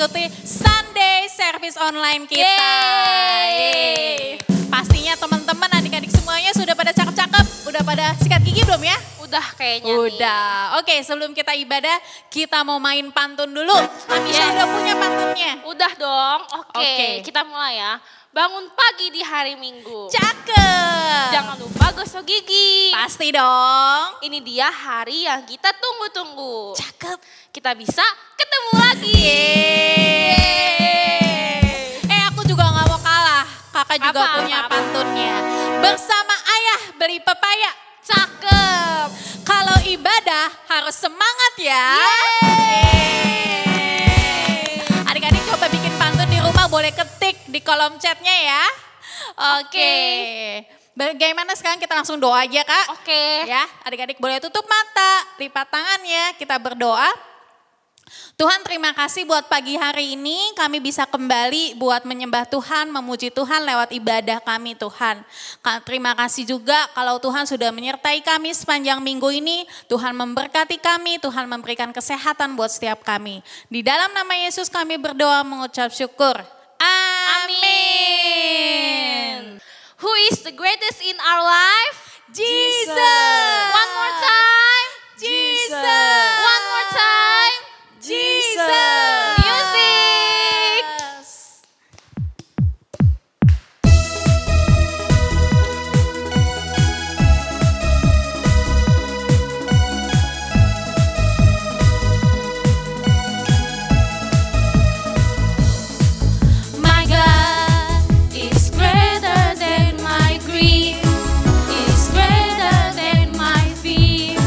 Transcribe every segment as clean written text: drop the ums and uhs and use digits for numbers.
mengikuti Sunday Service Online kita. Yeay. Pastinya teman-teman adik-adik semuanya sudah pada cakep-cakep, udah pada sikat gigi belum ya? Udah kayaknya Udah. Oke, sebelum kita ibadah, kita mau main pantun dulu. Amisha udah punya pantunnya? Udah dong. Oke. Kita mulai ya. Bangun pagi di hari Minggu. Cakep. Jangan lupa gosok gigi. Pasti dong. Ini dia hari yang kita tunggu-tunggu. Cakep. Kita bisa ketemu lagi. Aku juga gak mau kalah. Kakak juga punya Apa? pantunnya. Bersama ayah beli pepaya. Cakep. Kalau ibadah harus semangat ya. Adik-adik coba bikin pantun di rumah, boleh ketik di kolom chatnya ya. Oke. Bagaimana sekarang kita langsung doa aja Kak? Oke. Ya, adik-adik boleh tutup mata, lipat tangannya, kita berdoa. Tuhan terima kasih buat pagi hari ini kami bisa kembali buat menyembah Tuhan, memuji Tuhan lewat ibadah kami Tuhan. Terima kasih juga kalau Tuhan sudah menyertai kami sepanjang minggu ini. Tuhan memberkati kami, Tuhan memberikan kesehatan buat setiap kami. Di dalam nama Yesus kami berdoa mengucap syukur. Amin. Who is the greatest in our life? Jesus. One more time. Jesus. One more time. Jesus. Music. My God is greater than my grief, is greater than my fear.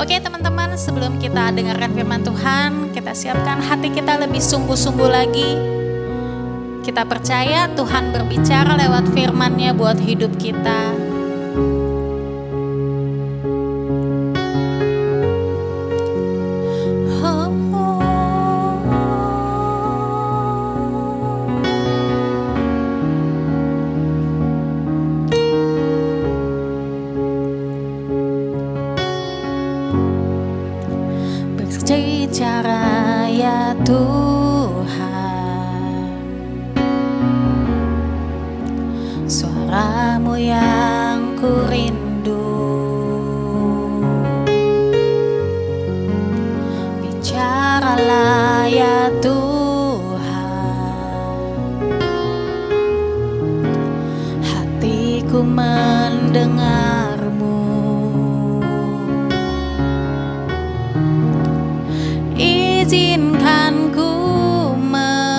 Oke teman-teman, sebelum kita dengarkan firman Tuhan, kita siapkan hati kita lebih sungguh-sungguh lagi. Kita percaya Tuhan berbicara lewat firman-Nya buat hidup kita. Berbicara ya Tuhan, suara-Mu yang ku rindu. Bicaralah ya Tuhan, hatiku mendengar. Izinkan ku memandang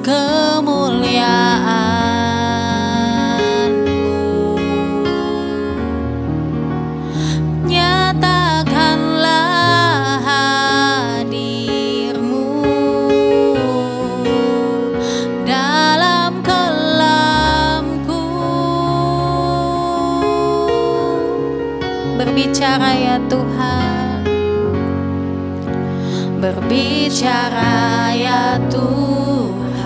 kemuliaan-Mu. Nyatakanlah hadir-Mu dalam kelamku. Berbicara ya Tuhan, berbicara ya Tuhan,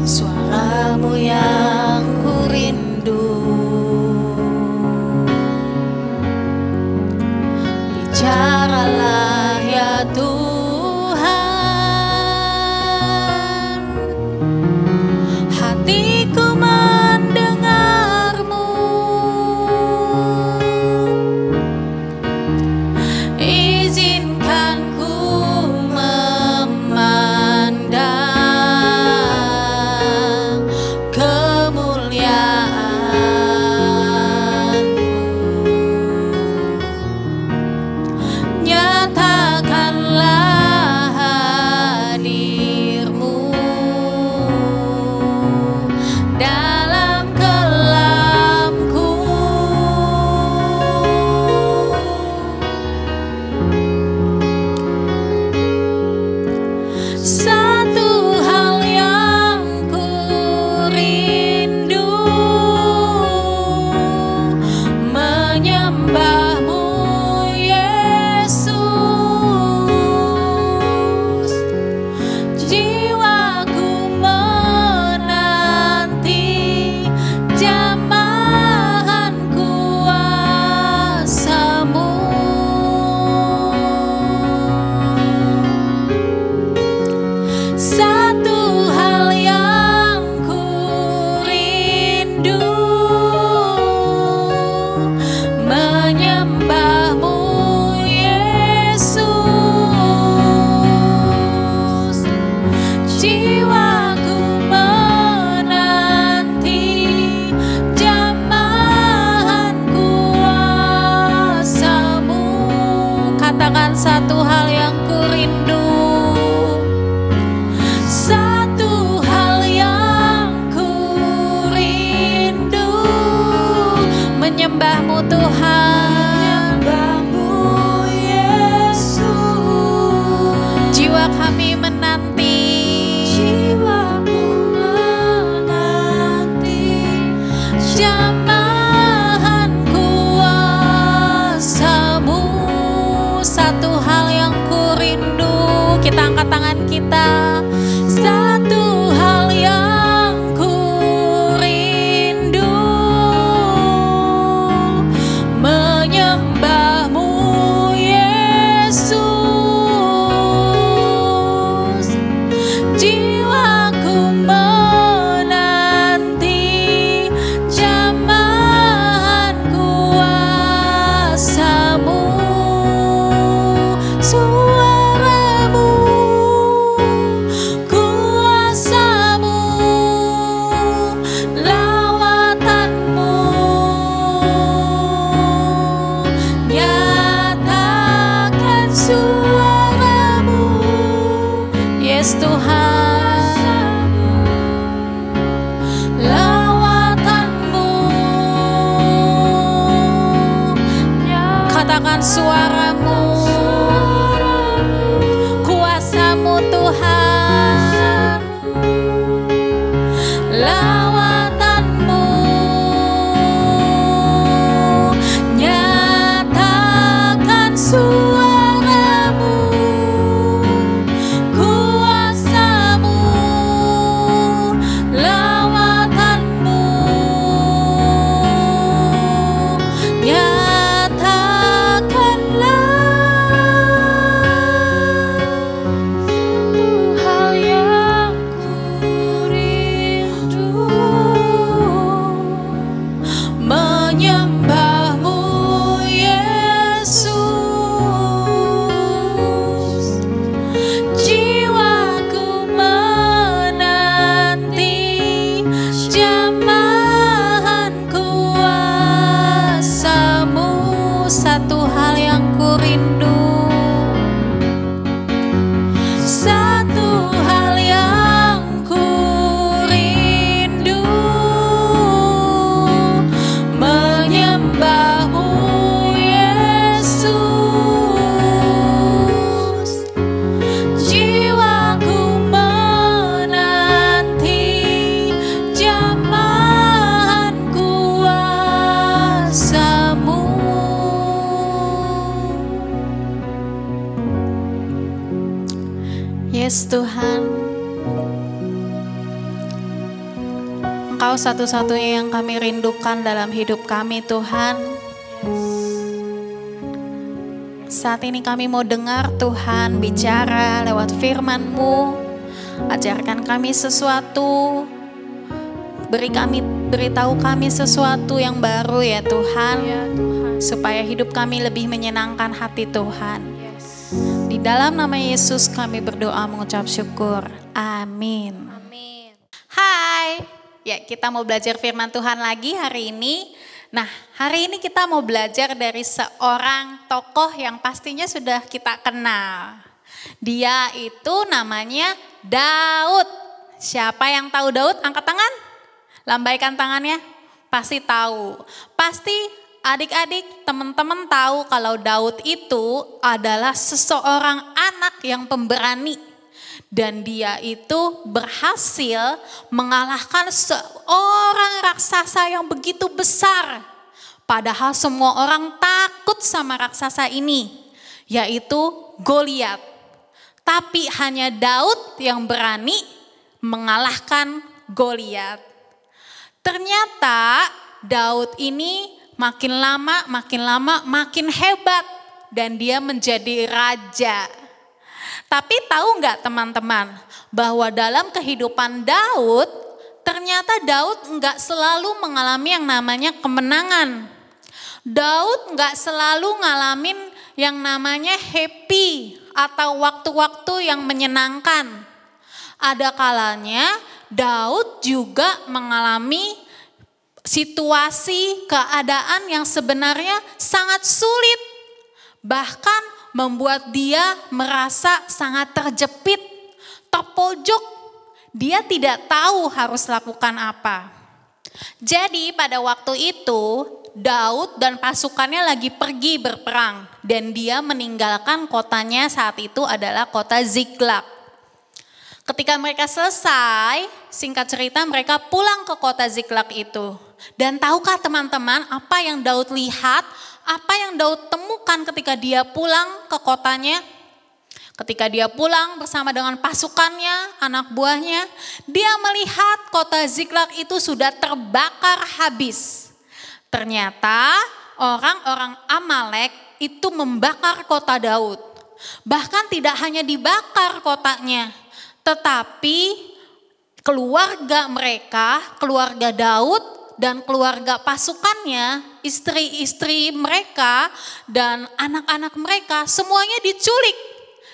suara-Mu yang ku rindu. Bicaralah ya Tuhan, hatiku memandang suaramu, kuasamu Tuhan, lawatanmu, nyatakan suaramu, kuasamu, lawatanmu, nyatakanlah satu hal yang ku rindu, menyembahmu Yesus. Jiwaku menanti jamahan kuasamu, satu hal yang ku rindu, satu hal yang ku rindu, menyembahmu Yesus. Jiwaku menanti jamahan kuasamu. Yes Tuhan, Engkau satu-satunya yang kami rindukan dalam hidup kami Tuhan. Saat ini kami mau dengar Tuhan bicara lewat firman-Mu. Ajarkan kami sesuatu, beritahu kami sesuatu yang baru ya Tuhan, supaya hidup kami lebih menyenangkan hati Tuhan. Di dalam nama Yesus kami berdoa mengucap syukur. Amin. Amin. Hai, ya kita mau belajar firman Tuhan lagi hari ini. Nah, hari ini kita mau belajar dari seorang tokoh yang pastinya sudah kita kenal. Dia itu namanya Daud. Siapa yang tahu Daud? Angkat tangan. Lambaikan tangannya. Pasti tahu. Pasti adik-adik, teman-teman tahu kalau Daud itu adalah seseorang anak yang pemberani. Dan dia itu berhasil mengalahkan seorang raksasa yang begitu besar. Padahal semua orang takut sama raksasa ini, yaitu Goliat. Tapi hanya Daud yang berani mengalahkan Goliat. Ternyata Daud ini makin lama makin hebat dan dia menjadi raja. Tapi tahu nggak teman-teman bahwa dalam kehidupan Daud ternyata Daud nggak selalu mengalami yang namanya kemenangan. Daud nggak selalu ngalamin yang namanya happy atau waktu-waktu yang menyenangkan. Ada kalanya Daud juga mengalami situasi, keadaan yang sebenarnya sangat sulit. Bahkan membuat dia merasa sangat terjepit, terpojok. Dia tidak tahu harus lakukan apa. Jadi pada waktu itu Daud dan pasukannya lagi pergi berperang. Dan dia meninggalkan kotanya saat itu adalah kota Ziklag. Ketika mereka selesai, singkat cerita mereka pulang ke kota Ziklag itu. Dan tahukah teman-teman apa yang Daud lihat, apa yang Daud temukan ketika dia pulang ke kotanya? Ketika dia pulang bersama dengan pasukannya, anak buahnya, dia melihat kota Ziklag itu sudah terbakar habis. Ternyata orang-orang Amalek itu membakar kota Daud. Bahkan tidak hanya dibakar kotanya, tetapi keluarga mereka, keluarga Daud dan keluarga pasukannya, istri-istri mereka dan anak-anak mereka semuanya diculik,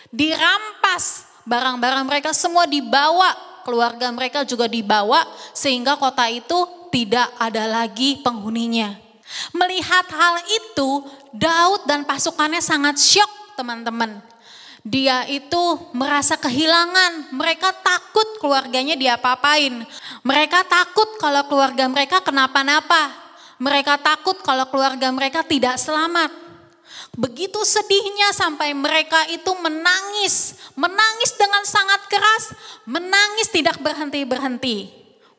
dirampas, barang-barang mereka semua dibawa, keluarga mereka juga dibawa sehingga kota itu tidak ada lagi penghuninya. Melihat hal itu, Daud dan pasukannya sangat syok teman-teman. Dia itu merasa kehilangan, mereka takut keluarganya diapa-apain. Mereka takut kalau keluarga mereka kenapa-napa. Mereka takut kalau keluarga mereka tidak selamat. Begitu sedihnya sampai mereka itu menangis. Menangis dengan sangat keras. Menangis tidak berhenti-berhenti.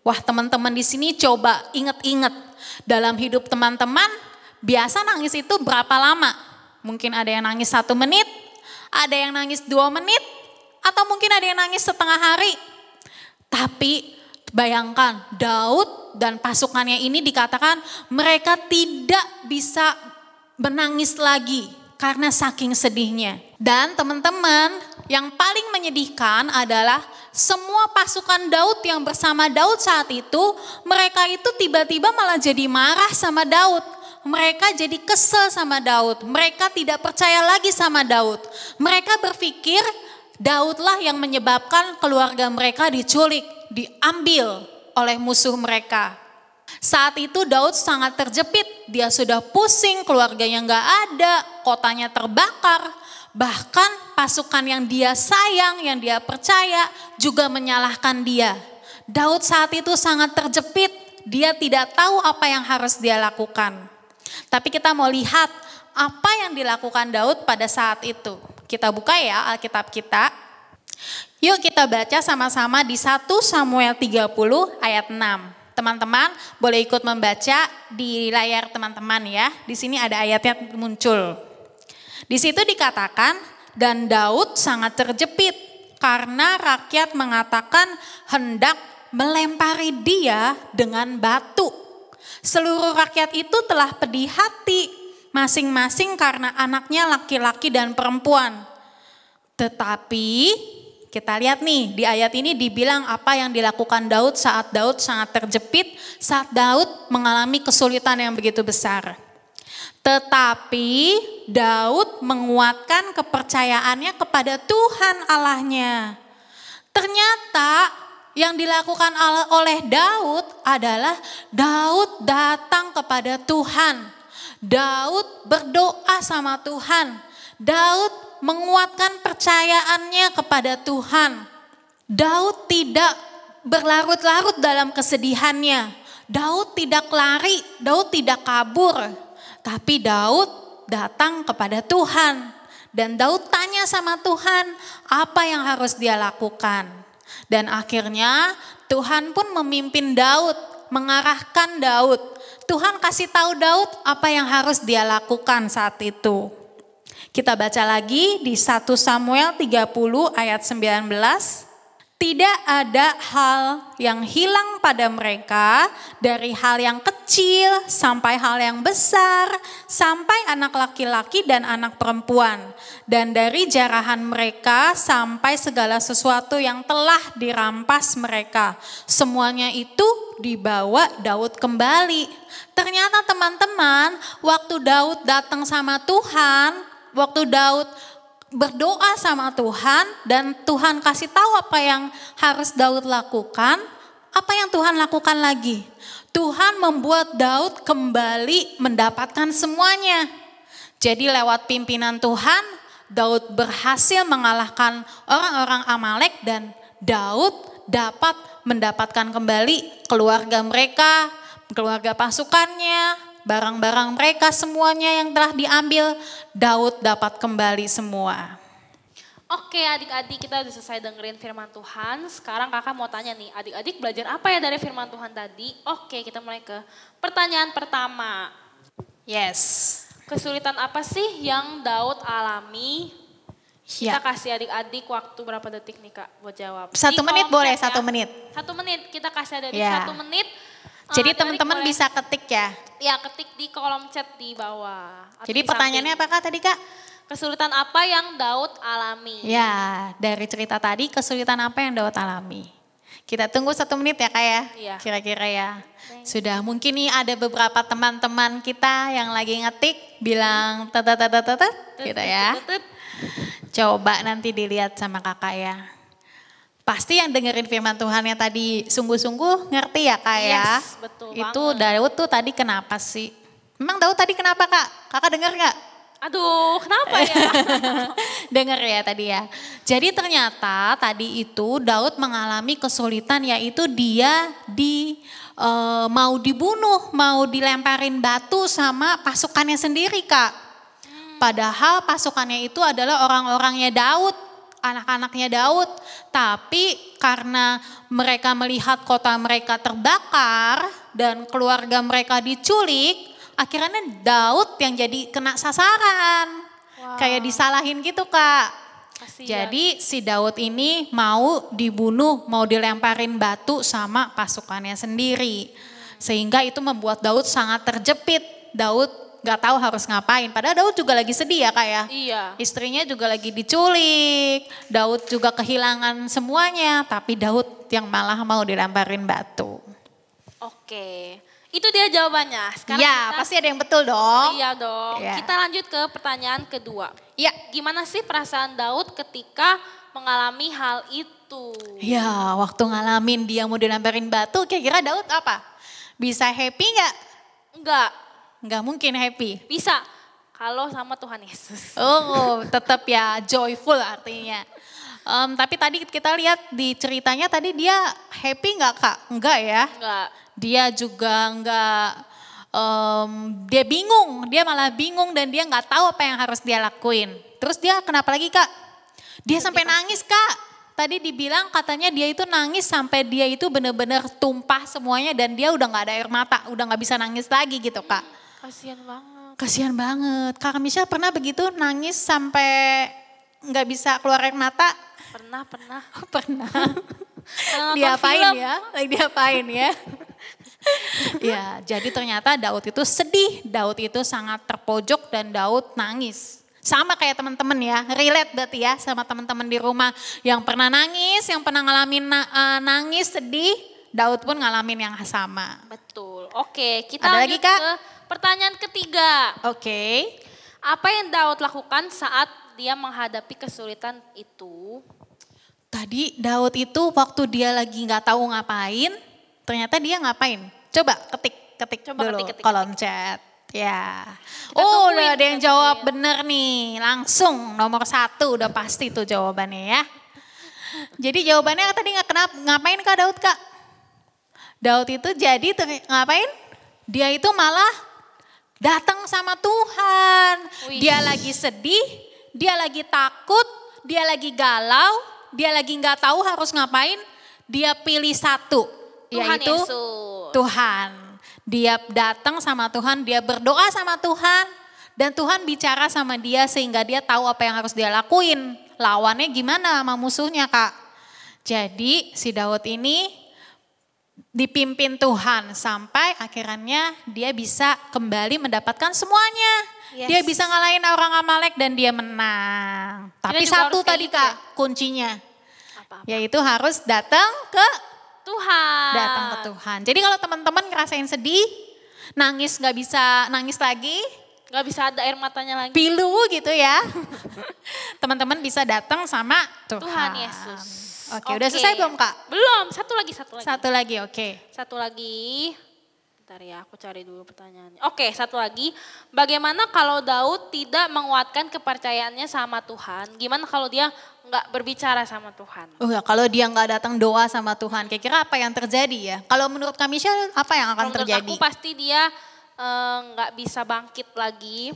Wah, teman-teman di sini coba ingat-ingat. Dalam hidup teman-teman, biasa nangis itu berapa lama? Mungkin ada yang nangis 1 menit, ada yang nangis 2 menit, atau mungkin ada yang nangis setengah hari. Tapi bayangkan, Daud dan pasukannya ini dikatakan mereka tidak bisa menangis lagi karena saking sedihnya. Dan teman-teman, yang paling menyedihkan adalah semua pasukan Daud yang bersama Daud saat itu, mereka itu tiba-tiba malah jadi marah sama Daud. Mereka jadi kesel sama Daud. Mereka tidak percaya lagi sama Daud. Mereka berpikir Daudlah yang menyebabkan keluarga mereka diculik, diambil oleh musuh mereka. Saat itu Daud sangat terjepit, dia sudah pusing, keluarganya gak ada, kotanya terbakar. Bahkan pasukan yang dia sayang, yang dia percaya juga menyalahkan dia. Daud saat itu sangat terjepit, dia tidak tahu apa yang harus dia lakukan. Tapi kita mau lihat apa yang dilakukan Daud pada saat itu. Kita buka ya Alkitab kita. Yuk kita baca sama-sama di 1 Samuel 30 ayat 6. Teman-teman boleh ikut membaca di layar teman-teman ya. Di sini ada ayatnya muncul. Di situ dikatakan, dan Daud sangat terjepit karena rakyat mengatakan hendak melempari dia dengan batu. Seluruh rakyat itu telah pedih hati, masing-masing karena anaknya laki-laki dan perempuan. Tetapi kita lihat nih di ayat ini dibilang apa yang dilakukan Daud saat Daud sangat terjepit, saat Daud mengalami kesulitan yang begitu besar. Tetapi Daud menguatkan kepercayaannya kepada Tuhan Allahnya. Ternyata yang dilakukan oleh Daud adalah Daud datang kepada Tuhan. Daud berdoa sama Tuhan. Daud menguatkan percayaannya kepada Tuhan. Daud tidak berlarut-larut dalam kesedihannya. Daud tidak lari, Daud tidak kabur. Tapi Daud datang kepada Tuhan. Dan Daud tanya sama Tuhan apa yang harus dia lakukan. Dan akhirnya Tuhan pun memimpin Daud, mengarahkan Daud. Tuhan kasih tahu Daud apa yang harus dia lakukan saat itu. Kita baca lagi di 1 Samuel 30 ayat 19. Tidak ada hal yang hilang pada mereka, dari hal yang kecil sampai hal yang besar, sampai anak laki-laki dan anak perempuan. Dan dari jarahan mereka sampai segala sesuatu yang telah dirampas mereka. Semuanya itu dibawa Daud kembali. Ternyata teman-teman, waktu Daud datang sama Tuhan, waktu Daud berdoa sama Tuhan dan Tuhan kasih tahu apa yang harus Daud lakukan, apa yang Tuhan lakukan lagi? Tuhan membuat Daud kembali mendapatkan semuanya. Jadi lewat pimpinan Tuhan, Daud berhasil mengalahkan orang-orang Amalek dan Daud dapat mendapatkan kembali keluarga mereka, keluarga pasukannya, barang-barang mereka semuanya yang telah diambil, Daud dapat kembali semua. Oke adik-adik, kita udah selesai dengerin firman Tuhan. Sekarang kakak mau tanya nih, adik-adik belajar apa ya dari firman Tuhan tadi? Oke, kita mulai ke pertanyaan pertama. Yes. Kesulitan apa sih yang Daud alami? Ya. Kita kasih adik-adik waktu berapa detik nih kak buat jawab. 1 menit boleh, chat 1 menit. 1 menit, kita kasih adik-adik Ya. 1 menit. Jadi Adik-adik teman-teman boleh- bisa ketik ya. Ya, ketik di kolom chat di bawah. Atau Jadi di pertanyaannya samping. apa Kak tadi Kak? Kesulitan apa yang Daud alami? Ya, dari cerita tadi kesulitan apa yang Daud alami? Kita tunggu 1 menit ya Kak ya, Iya. kira-kira ya. Sudah, mungkin nih ada beberapa teman-teman kita yang lagi ngetik bilang tetet gitu ya. Tut. Coba nanti dilihat sama kakak ya. Pasti yang dengerin firman Tuhannya tadi sungguh-sungguh ngerti ya Kak ya. Yes, betul Itu banget. Daud tuh tadi kenapa sih? Memang Daud tadi kenapa Kak? Kakak denger gak? Aduh, kenapa ya? Dengar ya tadi ya. Jadi ternyata tadi itu Daud mengalami kesulitan, yaitu dia mau dibunuh, mau dilemparin batu sama pasukannya sendiri Kak. Padahal pasukannya itu adalah orang-orangnya Daud, anak-anaknya Daud. Tapi karena mereka melihat kota mereka terbakar dan keluarga mereka diculik, akhirnya Daud yang jadi kena sasaran. Wow. Kayak disalahin gitu Kak. Kasihan. Jadi si Daud ini mau dibunuh, mau dilemparin batu sama pasukannya sendiri. Sehingga itu membuat Daud sangat terjepit. Daud gak tahu harus ngapain. Padahal Daud juga lagi sedih ya Kak ya. Iya. Istrinya juga lagi diculik. Daud juga kehilangan semuanya. Tapi Daud yang malah mau dilemparin batu. Oke. Itu dia jawabannya. Sekarang Ya pasti ada yang betul dong. Iya dong. Ya. Kita lanjut ke pertanyaan kedua. Ya. Gimana sih perasaan Daud ketika mengalami hal itu? Ya waktu ngalamin dia mau dilemparin batu, kira-kira Daud apa? Bisa happy gak? Enggak, Nggak mungkin happy. bisa. Kalau sama Tuhan Yesus. Oh, tetap ya joyful artinya. Tapi tadi kita lihat di ceritanya tadi dia happy nggak Kak? Enggak ya. Enggak. Dia juga nggak, dia bingung. Dia malah bingung dan dia nggak tahu apa yang harus dia lakuin. Terus dia kenapa lagi Kak? Dia sampai nangis Kak. Tadi dibilang katanya dia itu nangis sampai dia itu benar-benar tumpah semuanya dan dia udah nggak ada air mata, udah nggak bisa nangis lagi gitu Kak. Kasihan banget. Kasihan banget. Kak Michelle pernah begitu nangis sampai nggak bisa keluar air mata? Pernah. Pernah. Nonton Diapain film. ya? Lagi diapain ya? Ya, jadi ternyata Daud itu sedih. Daud itu sangat terpojok dan Daud nangis. Sama kayak teman-teman ya, relate berarti ya sama teman-teman di rumah yang pernah nangis, yang pernah ngalamin nangis, sedih, Daud pun ngalamin yang sama. Betul. Oke, kita Ada lanjut lagi, Kak? ke pertanyaan ketiga. Oke. Apa yang Daud lakukan saat dia menghadapi kesulitan itu? Tadi Daud itu waktu dia lagi nggak tahu ngapain, ternyata dia ngapain? Coba ketik Coba dulu ketik. kolom chat. Ya. Kita Oh tungguin, udah ada yang kita jawab tungguin. bener nih. Langsung nomor 1 udah pasti tuh jawabannya ya. Jadi jawabannya tadi ngapain Kak Daud Kak? Daud itu jadi ngapain? Dia itu malah datang sama Tuhan. Wih. Dia lagi sedih, dia lagi takut, dia lagi galau, dia lagi nggak tahu harus ngapain. Dia pilih satu, Tuhan yaitu Yesus. Tuhan. Dia datang sama Tuhan, dia berdoa sama Tuhan. Dan Tuhan bicara sama dia sehingga dia tahu apa yang harus dia lakuin. Lawannya gimana sama musuhnya Kak. Jadi si Daud ini dipimpin Tuhan sampai akhirnya dia bisa kembali mendapatkan semuanya. Yes. Dia bisa ngalahin orang Amalek dan dia menang. Tapi juga satu harus kayak tadi gitu Kak ya? kuncinya. Apa-apa. Yaitu harus datang ke Tuhan. Tuhan. Jadi kalau teman-teman ngerasain sedih, nangis nggak bisa nangis lagi, Gak bisa ada air matanya lagi. pilu gitu ya. Teman-teman bisa datang sama Tuhan. Tuhan Yesus. Oke, udah selesai belum Kak? Belum, satu lagi. Satu lagi, oke. Satu lagi. Bentar ya, aku cari dulu pertanyaannya. Oke, satu lagi. Bagaimana kalau Daud tidak menguatkan kepercayaannya sama Tuhan? Gimana kalau dia nggak berbicara sama Tuhan? Ya, kalau dia nggak datang doa sama Tuhan, kira-kira apa yang terjadi ya? Kalau menurut Kak Michelle, apa yang akan Kalau menurut terjadi? aku pasti dia nggak bisa bangkit lagi.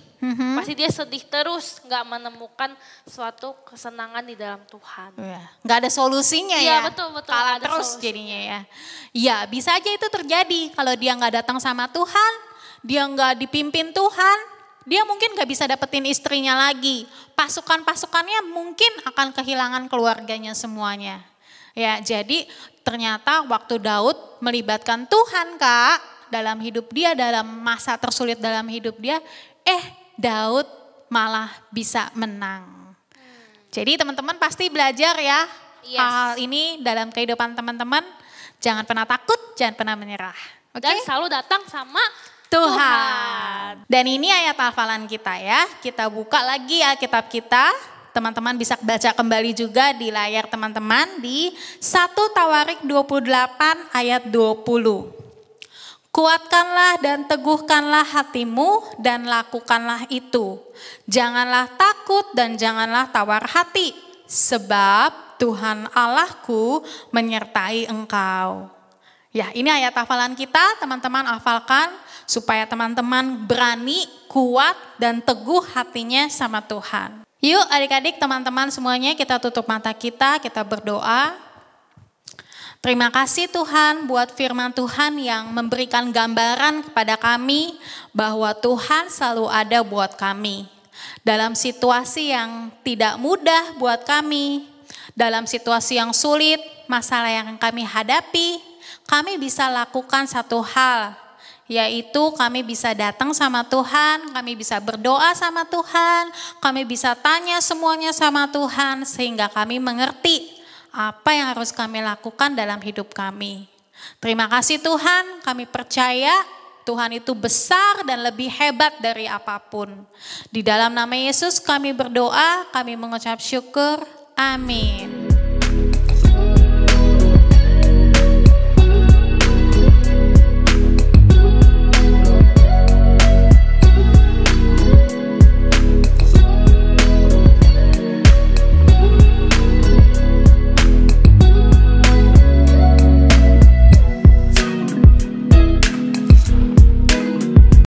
Pasti dia sedih terus, nggak menemukan suatu kesenangan di dalam Tuhan. Ya, nggak ada solusinya Iya, ya. betul, Kalah nggak ada terus solusi. jadinya ya. Ya bisa aja itu terjadi kalau dia nggak datang sama Tuhan, dia nggak dipimpin Tuhan, dia mungkin nggak bisa dapetin istrinya lagi. Pasukan-pasukannya mungkin akan kehilangan keluarganya semuanya. Ya jadi ternyata waktu Daud melibatkan Tuhan Kak dalam hidup dia, dalam masa tersulit dalam hidup dia, Daud malah bisa menang. Jadi teman-teman pasti belajar ya Yes. hal ini dalam kehidupan teman-teman. Jangan pernah takut, jangan pernah menyerah. Oke? Dan selalu datang sama Tuhan. Dan ini ayat hafalan kita ya. Kita buka lagi Alkitab kita. Teman-teman bisa baca kembali juga di layar teman-teman di 1 Tawarik 28 ayat 20. Kuatkanlah dan teguhkanlah hatimu dan lakukanlah itu. Janganlah takut dan janganlah tawar hati, sebab Tuhan Allahku menyertai engkau. Ya, ini ayat hafalan kita, teman-teman hafalkan supaya teman-teman berani, kuat, dan teguh hatinya sama Tuhan. Yuk adik-adik, teman-teman semuanya kita tutup mata kita berdoa. Terima kasih Tuhan buat firman Tuhan yang memberikan gambaran kepada kami bahwa Tuhan selalu ada buat kami. Dalam situasi yang tidak mudah buat kami, dalam situasi yang sulit, masalah yang kami hadapi, kami bisa lakukan satu hal, yaitu kami bisa datang sama Tuhan, kami bisa berdoa sama Tuhan, kami bisa tanya semuanya sama Tuhan sehingga kami mengerti apa yang harus kami lakukan dalam hidup kami. Terima kasih Tuhan, kami percaya Tuhan itu besar dan lebih hebat dari apapun. Di dalam nama Yesus kami berdoa, kami mengucap syukur, amin.